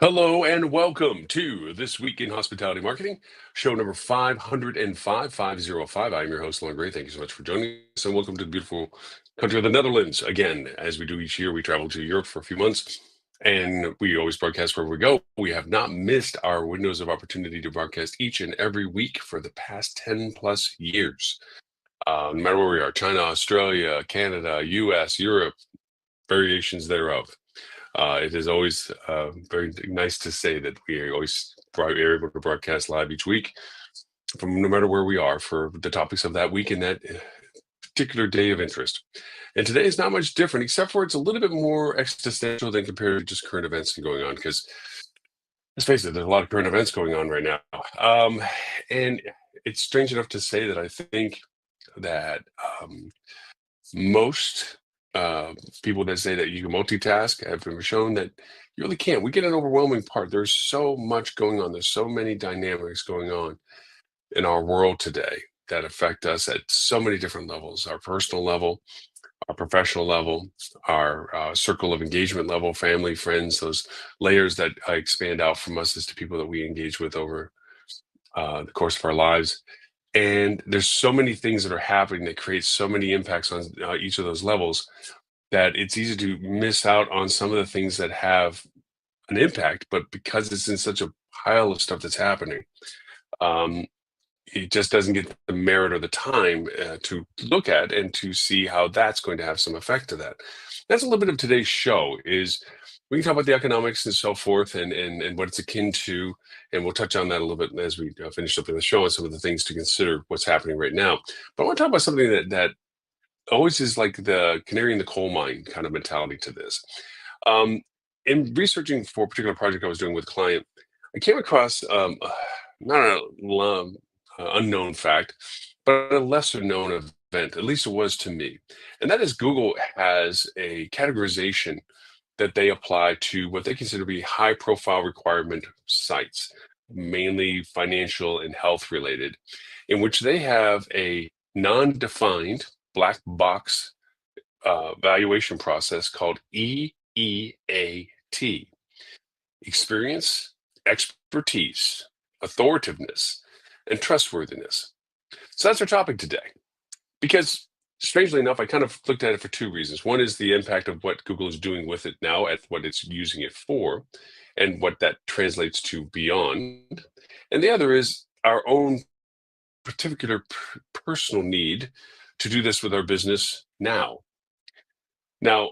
Hello and welcome to This Week in Hospitality Marketing, show number 505. I'm your host, Lon Gray. Thank you so much for joining us, and welcome to the beautiful country of the Netherlands. Again, as we do each year, we travel to Europe for a few months, and we always broadcast wherever we go. We have not missed our windows of opportunity to broadcast each and every week for the past 10 plus years. No matter where we are, China, Australia, Canada, US, Europe, variations thereof. It is always very nice to say that we are able to broadcast live each week from no matter where we are for the topics of that week and that particular day of interest. And today is not much different, except for it's a little bit more existential than compared to just current events going on. Because let's face it, there's a lot of current events going on right now. And it's strange enough to say that I think that most people that say that you can multitask have been shown that you really can't. We get an overwhelming part. There's so much going on. There's so many dynamics going on in our world today that affect us at so many different levels: our personal level, our professional level, our circle of engagement level, family, friends, those layers that expand out from us as to people that we engage with over the course of our lives. And there's so many things that are happening that create so many impacts on each of those levels that it's easy to miss out on some of the things that have an impact. But because it's in such a pile of stuff that's happening, um, it just doesn't get the merit or the time to look at and to see how that's going to have some effect to that. That's a little bit of today's show. Is we can talk about the economics and so forth, and what it's akin to, and we'll touch on that a little bit as we finish up in the show and some of the things to consider what's happening right now. But I want to talk about something that always is like the canary in the coal mine kind of mentality to this. Um, in researching for a particular project I was doing with a client, I came across not a unknown fact, but a lesser known event, at least it was to me. And that is Google has a categorization that they apply to what they consider to be high profile requirement sites, mainly financial and health related, in which they have a non-defined black box valuation process called EEAT: experience, expertise, authoritativeness, and trustworthiness. So that's our topic today. Because strangely enough, I kind of looked at it for two reasons. One is the impact of what Google is doing with it now, at what it's using it for, and what that translates to beyond. And the other is our own particular personal need to do this with our business now. Now,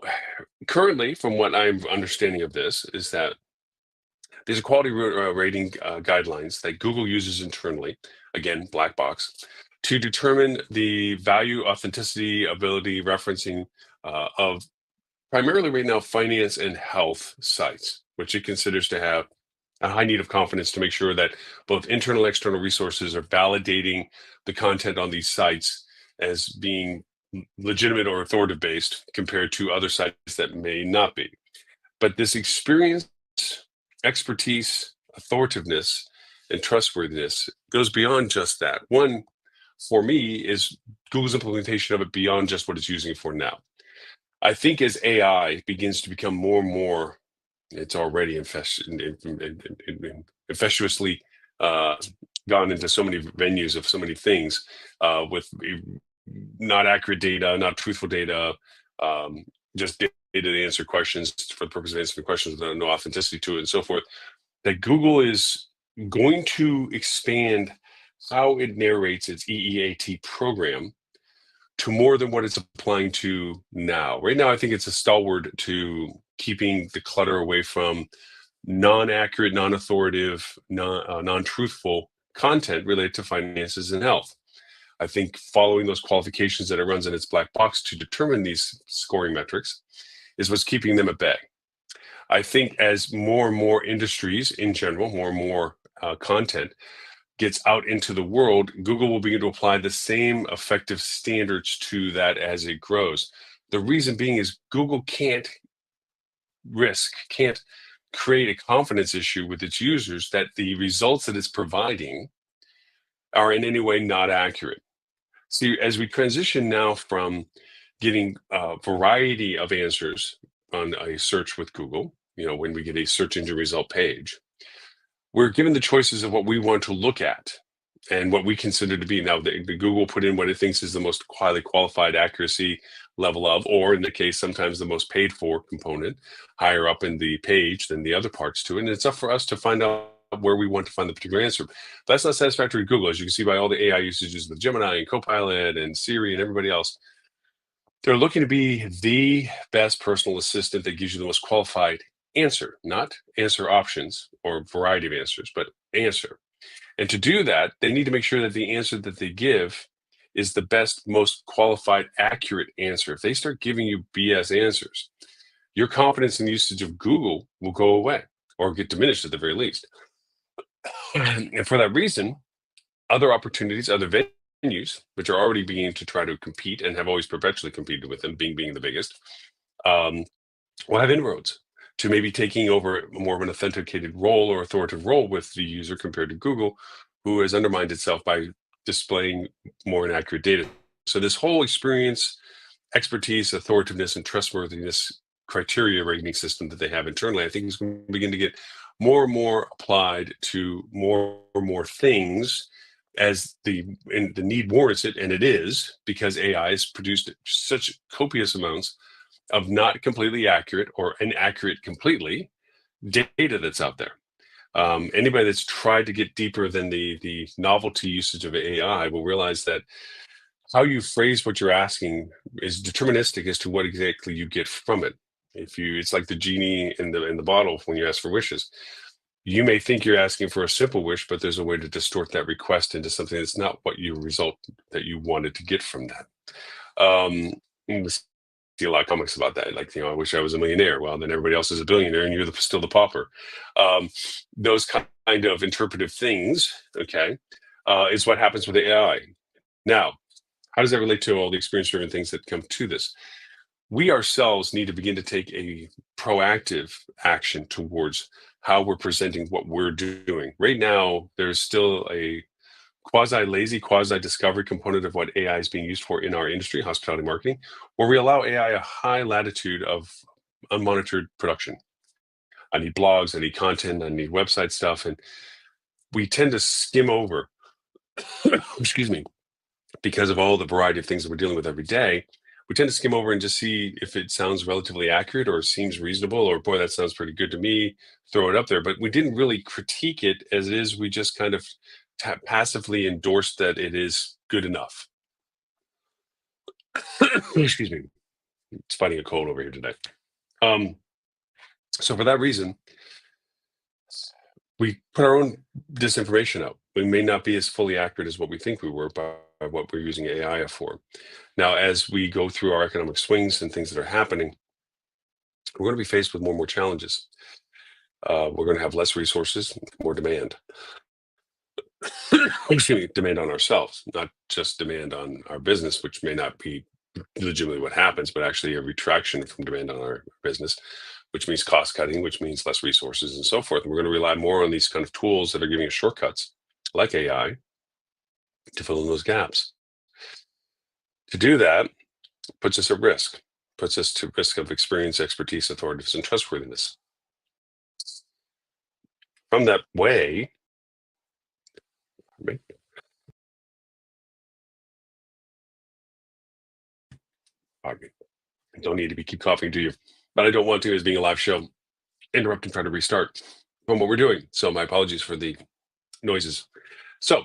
currently, from what I'm understanding of this, is that there's a quality rating guidelines that Google uses internally, again, black box, to determine the value, authenticity, ability, referencing of primarily right now finance and health sites, which it considers to have a high need of confidence to make sure that both internal and external resources are validating the content on these sites as being legitimate or authoritative based compared to other sites that may not be. But this experience, expertise, authoritativeness, and trustworthiness goes beyond just that. One, for me, is Google's implementation of it beyond just what it's using it for now. I think as AI begins to become more and more, it's already infectiously gone into so many venues of so many things with not accurate data, not truthful data, just data to answer questions for the purpose of answering questions with no authenticity to it and so forth, that Google is going to expand how it narrates its EEAT program to more than what it's applying to now. Right now, I think it's a stalwart to keeping the clutter away from non-accurate, non-authoritative, non-truthful content related to finances and health. I think following those qualifications that it runs in its black box to determine these scoring metrics is what's keeping them at bay. I think as more and more industries in general, more and more content gets out into the world, Google will begin to apply the same effective standards to that as it grows. The reason being is Google can't create a confidence issue with its users that the results that it's providing are in any way not accurate. See, as we transition now from getting a variety of answers on a search with Google, when we get a search engine result page, we're given the choices of what we want to look at and what we consider to be. Now, the Google put in what it thinks is the most highly qualified accuracy level of, or in the case, sometimes the most paid for component, higher up in the page than the other parts to it. And it's up for us to find out where we want to find the particular answer. But that's not satisfactory to Google, as you can see by all the AI usages with Gemini and Copilot and Siri and everybody else. They're looking to be the best personal assistant that gives you the most qualified answer, not answer options or variety of answers, but answer. And to do that, they need to make sure that the answer that they give is the best, most qualified, accurate answer. If they start giving you BS answers, your confidence in the usage of Google will go away or get diminished at the very least. And for that reason, other opportunities, other venues, which are already beginning to try to compete and have always perpetually competed with them, being the biggest, will have inroads to maybe taking over more of an authenticated role or authoritative role with the user compared to Google, who has undermined itself by displaying more inaccurate data. So this whole experience, expertise, authoritativeness, and trustworthiness criteria rating system that they have internally, I think is going to begin to get more and more applied to more and more things as the need warrants it, and it is, because AI has produced such copious amounts of not completely accurate or inaccurate completely data that's out there. Anybody that's tried to get deeper than the novelty usage of AI will realize that how you phrase what you're asking is deterministic as to what exactly you get from it. It's like the genie in the bottle when you ask for wishes. You may think you're asking for a simple wish, but there's a way to distort that request into something that's not what you result that you wanted to get from that. We see a lot of comics about that, like, I wish I was a millionaire. Well, then everybody else is a billionaire, and you're still the pauper. Those kind of interpretive things, okay, is what happens with AI. Now, how does that relate to all the experience-driven things that come to this? We ourselves need to begin to take a proactive action towards how we're presenting what we're doing. Right now, there's still a quasi-lazy, quasi-discovery component of what AI is being used for in our industry, hospitality marketing, where we allow AI a high latitude of unmonitored production. I need blogs, I need content, I need website stuff, and we tend to skim over, excuse me, because of all the variety of things that we're dealing with every day. We tend to skim over and just see if it sounds relatively accurate or seems reasonable, or boy, that sounds pretty good to me, throw it up there. But we didn't really critique it as it is. We just kind of passively endorsed that it is good enough. Excuse me. It's fighting a cold over here today. So for that reason, we put our own disinformation out. We may not be as fully accurate as what we think we were by what we're using AI for. Now, as we go through our economic swings and things that are happening, we're going to be faced with more and more challenges. We're going to have less resources, more demand. Excuse me, demand on ourselves, not just demand on our business, which may not be legitimately what happens, but actually a retraction from demand on our business, which means cost cutting, which means less resources and so forth. And we're going to rely more on these kind of tools that are giving us shortcuts, like AI, to fill in those gaps. To do that puts us at risk, puts us to risk of experience, expertise, authoritiveness, and trustworthiness. From that way, don't need to keep coughing, do you? But I don't want to, as being a live show, interrupt and try to restart from what we're doing. So my apologies for the noises. So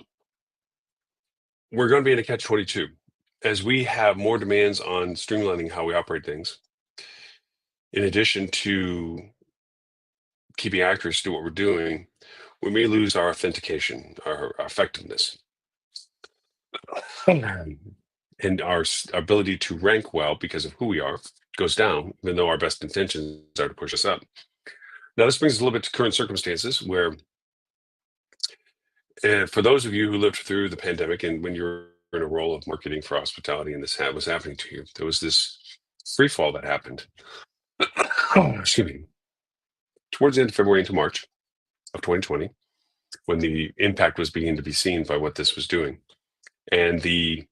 we're going to be in a catch-22 as we have more demands on streamlining how we operate things. In addition to keeping accuracy to what we're doing, we may lose our authentication, our effectiveness, and our ability to rank well because of who we are goes down, even though our best intentions are to push us up. Now, this brings us a little bit to current circumstances where, for those of you who lived through the pandemic and when you're in a role of marketing for hospitality and this was happening to you, there was this free fall that happened. Excuse me. Towards the end of February into March of 2020, when the impact was beginning to be seen by what this was doing, and the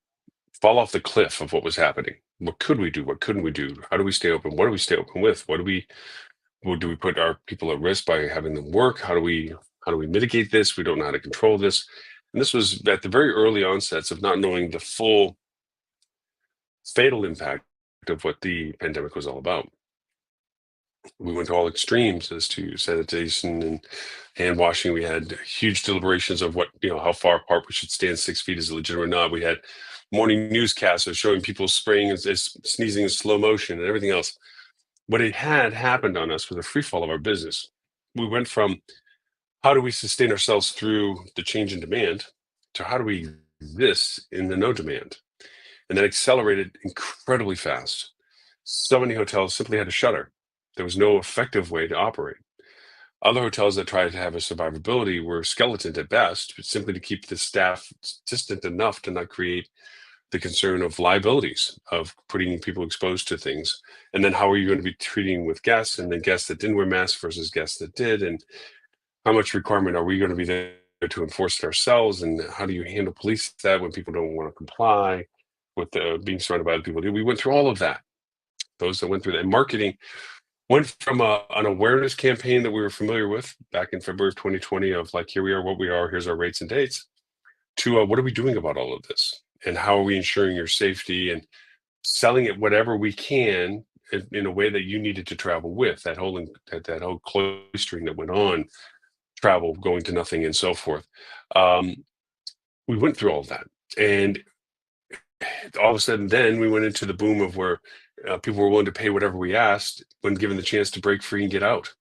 fall off the cliff of what was happening. What could we do? What couldn't we do? How do we stay open? What do we stay open with? What do we do we put our people at risk by having them work? How do we mitigate this? We don't know how to control this. And this was at the very early onsets of not knowing the full fatal impact of what the pandemic was all about. We went to all extremes as to sanitation and hand washing. We had huge deliberations of what, how far apart we should stand. 6 feet is legitimate or not. We had morning newscasters showing people spraying and sneezing in slow motion and everything else. What it had happened on us was a free fall of our business. We went from how do we sustain ourselves through the change in demand to how do we exist in the no demand? And that accelerated incredibly fast. So many hotels simply had to shutter. There was no effective way to operate. Other hotels that tried to have a survivability were skeleton at best, but simply to keep the staff distant enough to not create the concern of liabilities of putting people exposed to things. And then how are you going to be treating with guests, and then guests that didn't wear masks versus guests that did, and how much requirement are we going to be there to enforce it ourselves, and how do you handle police that when people don't want to comply with being surrounded by other people? We went through all of that. Those that went through that. And marketing went from an awareness campaign that we were familiar with back in February of 2020 of like, here we are, what we are, here's our rates and dates, to what are we doing about all of this? And how are we ensuring your safety and selling it whatever we can in a way that you needed to travel with, that whole cloistering that went on, travel going to nothing and so forth. We went through all of that. And all of a sudden, then we went into the boom of where people were willing to pay whatever we asked when given the chance to break free and get out,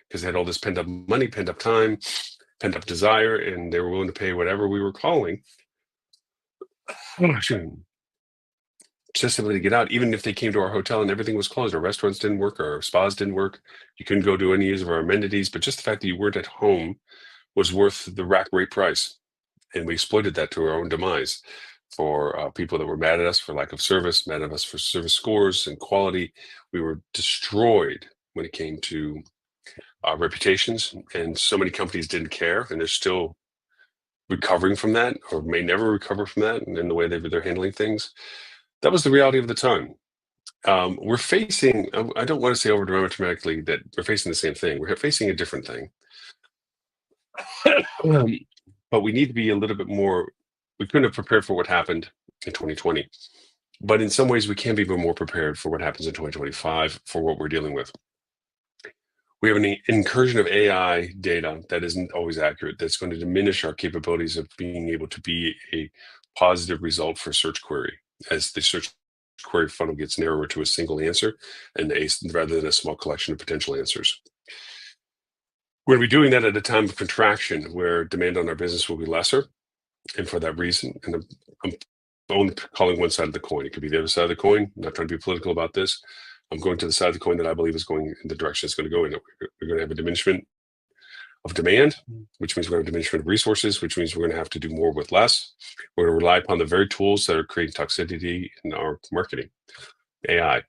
because they had all this pent up money, pent up time, pent up desire, and they were willing to pay whatever we were calling just simply to get out. Even if they came to our hotel and everything was closed, our restaurants didn't work, our spas didn't work, you couldn't go to any of our amenities, but just the fact that you weren't at home was worth the rack rate price. And we exploited that to our own demise for people that were mad at us for lack of service, mad at us for service scores and quality. We were destroyed when it came to reputations, and so many companies didn't care, and they're still recovering from that, or may never recover from that, and in the way they're handling things. That was the reality of the time. We're facing, I don't want to say over dramatically that we're facing the same thing. We're facing a different thing. But we need to be a little bit more, we couldn't have prepared for what happened in 2020. But in some ways, we can be more prepared for what happens in 2025 for what we're dealing with. We have an incursion of AI data that isn't always accurate, that's going to diminish our capabilities of being able to be a positive result for search query, as the search query funnel gets narrower to a single answer and rather than a small collection of potential answers. We're going to be doing that at a time of contraction where demand on our business will be lesser. And for that reason, and I'm only calling one side of the coin. It could be the other side of the coin. I'm not trying to be political about this. I'm going to the side of the coin that I believe is going in the direction it's going to go in. We're going to have a diminishment of demand, which means we're going to have a diminishment of resources, which means we're going to have to do more with less. We're going to rely upon the very tools that are creating toxicity in our marketing, AI.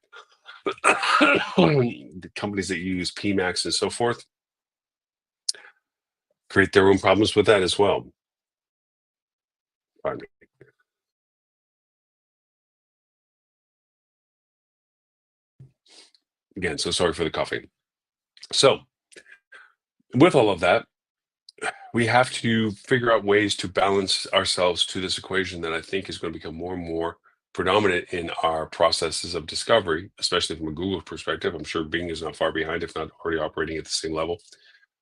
The companies that use PMAX and so forth create their own problems with that as well. Pardon me. Again, so sorry for the coughing. So with all of that, we have to figure out ways to balance ourselves to this equation that I think is going to become more and more predominant in our processes of discovery, especially from a Google perspective. I'm sure Bing is not far behind, if not already operating at the same level.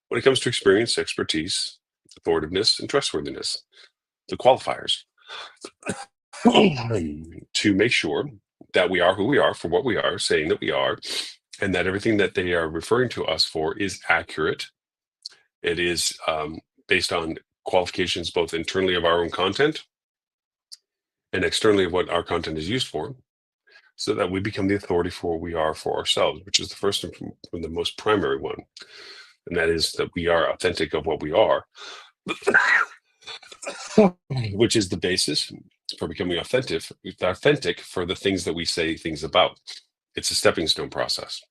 When it comes to experience, expertise, authoritativeness, and trustworthiness, the qualifiers, to make sure that we are who we are for what we are saying that we are, and that everything that they are referring to us for is accurate. It is based on qualifications both internally of our own content and externally of what our content is used for, so that we become the authority for what we are for ourselves, which is the first and the most primary one. And that is that we are authentic of what we are, which is the basis for becoming authentic for the things that we say things about. It's a stepping stone process.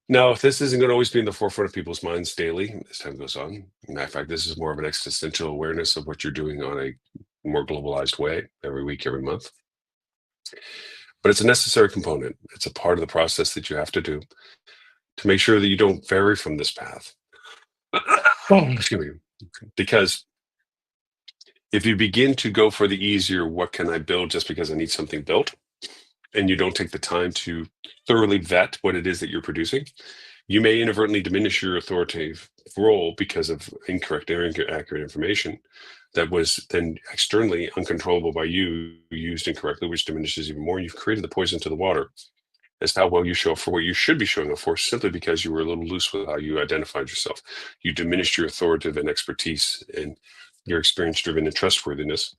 Now, if this isn't going to always be in the forefront of people's minds daily as time goes on, in fact, this is more of an existential awareness of what you're doing on a more globalized way every week, every month. But it's a necessary component. It's a part of the process that you have to do to make sure that you don't vary from this path. Excuse me. Because if you begin to go for the easier, what can I build just because I need something built, and you don't take the time to thoroughly vet what it is that you're producing, you may inadvertently diminish your authoritative role because of incorrect or inaccurate information that was then externally uncontrollable by you, used incorrectly, which diminishes even more. You've created the poison to the water as to how well you show up for what you should be showing up for, simply because you were a little loose with how you identified yourself. You diminished your authoritative and expertise and your experience-driven and trustworthiness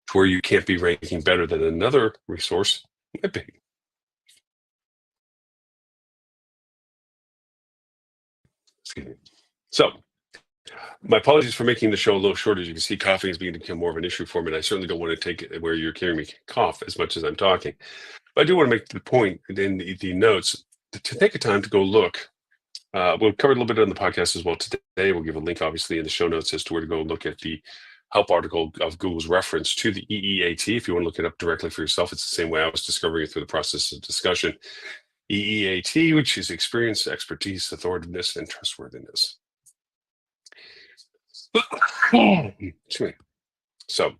to where you can't be ranking better than another resource might be. Excuse me. So, my apologies for making the show a little short. As you can see, coughing is beginning to become more of an issue for me, and I certainly don't want to take it where you're hearing me cough as much as I'm talking. But I do want to make the point in the notes to take a time to go look. We'll cover a little bit on the podcast as well today. We'll give a link, obviously, in the show notes as to where to go look at the help article of Google's reference to the EEAT. If you want to look it up directly for yourself, it's the same way I was discovering it through the process of discussion. EEAT, which is experience, expertise, authoritativeness, and trustworthiness. Excuse me. So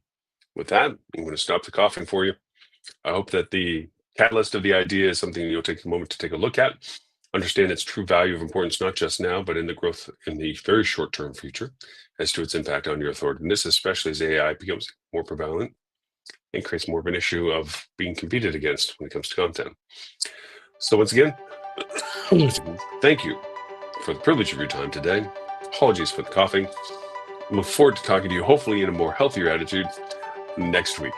with that, I'm going to stop the coughing for you. I hope that the catalyst of the idea is something you'll take a moment to take a look at, understand its true value of importance, not just now, but in the growth in the very short-term future, as to its impact on your authoritativeness, especially as AI becomes more prevalent and creates more of an issue of being competed against when it comes to content. So once again, thank you for the privilege of your time today. Apologies for the coughing. I look forward to talking to you, hopefully in a more healthier attitude next week.